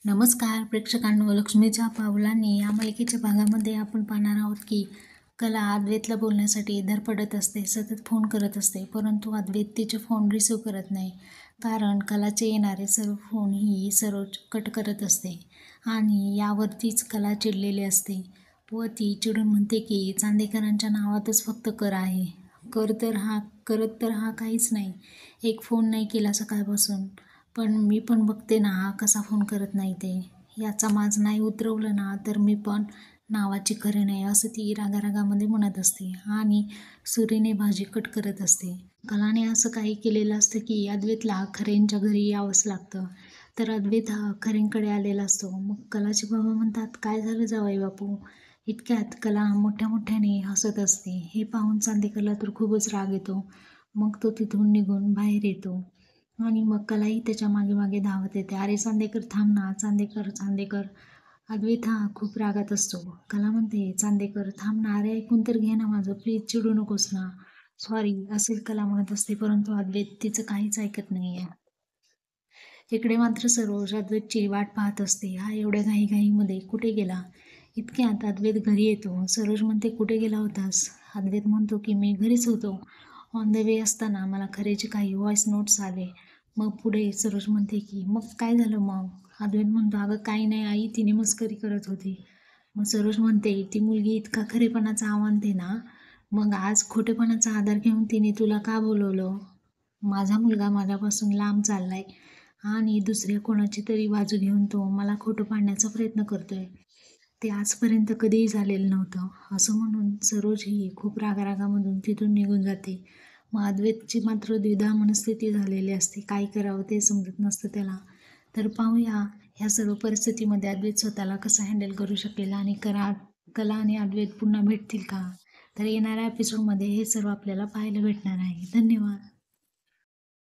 नमस्कार प्रेक्षकांनो, लक्ष्मीच्या पावलांनी या मालिकेच्या भागामध्ये आपण पाहणार आहोत की कला अद्वैतला बोलण्यासाठी धडपडत असते, सतत फोन करत असते, परंतु अद्वैत तिचे फोन रिसीव करत नाही. कारण कलाचे येणारे सर्व फोन ही सरोज कट करत असते आणि यावरतीच कला चिडलेली असते व ती चिडून म्हणते की चांदेकरांच्या नावातच फक्त कर आहे. करत तर हा काहीच नाही. एक फोन नाही केला सकाळपासून. पण मी पण बघते ना हा कसा फोन करत नाही ते. याचा माज नाही उतरवलं ना तर मी पण नावाची खरे नाही, असं ती रागारागामध्ये म्हणत असते आणि सुरीने भाजी कट करत असते. कलाने असं काही केलेलं असतं की अद्वैतला खरेंच्या घरी यावंच लागतं. तर अद्वैत हा खरेंकडे आलेला असतो. मग कलाचे बाबा म्हणतात, काय झालं जावई बापू? इतक्यात कला मोठ्या मोठ्याने हसत असते. हे पाहून चांदेकरला तर खूपच राग येतो. मग तो तिथून निघून बाहेर येतो आणि मग कलाही त्याच्या मागे मागे धावत येते. अरे चांदेकर थांब ना, चांदेकर. अद्वैत हा खूप रागात असतो. कला म्हणते, चांदेकर थांब ना, अरे ऐकून तर घे ना माझं, प्लीज चिडू नकोस ना. सॉरी असेल कला म्हणत असते, परंतु अद्वैत तिचं काहीच ऐकत नाहीये. इकडे मात्र सरोज अद्वैतची वाट पाहत असते. हा एवढ्या घाईमध्ये कुठे गेला? इतक्यात अद्वैत घरी येतो. सरोज म्हणते, कुठे गेला होतास? अद्वैत म्हणतो की मी घरीच होतो. ऑन द वे असताना मला खरेचे काही व्हॉइस नोट्स आले. मग पुढे सरोज म्हणते की मग काय झालं मग? अद्वैत म्हणतो, अगं काही नाही आई, तिने मस्करी करत होती. मग सरोज म्हणते, ती मुलगी इतका खरेपणाचा आव्हानते ना, मग आज खोटेपणाचा आधार घेऊन तिने तुला का बोलवलं? माझा मुलगा माझ्यापासून लांब चाललाय आणि दुसऱ्या कोणाची तरी बाजू घेऊन तो मला खोटं पाडण्याचा प्रयत्न करतोय. ते आजपर्यंत कधीही झालेलं नव्हतं. असं म्हणून सरोज ही खूप रागारागामधून तिथून निघून जाते. मग अद्वैतची मात्र द्विधा मनस्थिती झालेली असते. काय करावं ते समजत नसतं त्याला. तर पाहूया ह्या सर्व परिस्थितीमध्ये अद्वैत स्वतःला कसं हँडल करू शकेल आणि कला आणि अद्वैत पुन्हा भेटतील का? तर येणाऱ्या एपिसोडमध्ये हे सर्व आपल्याला पाहायला भेटणार आहे. धन्यवाद.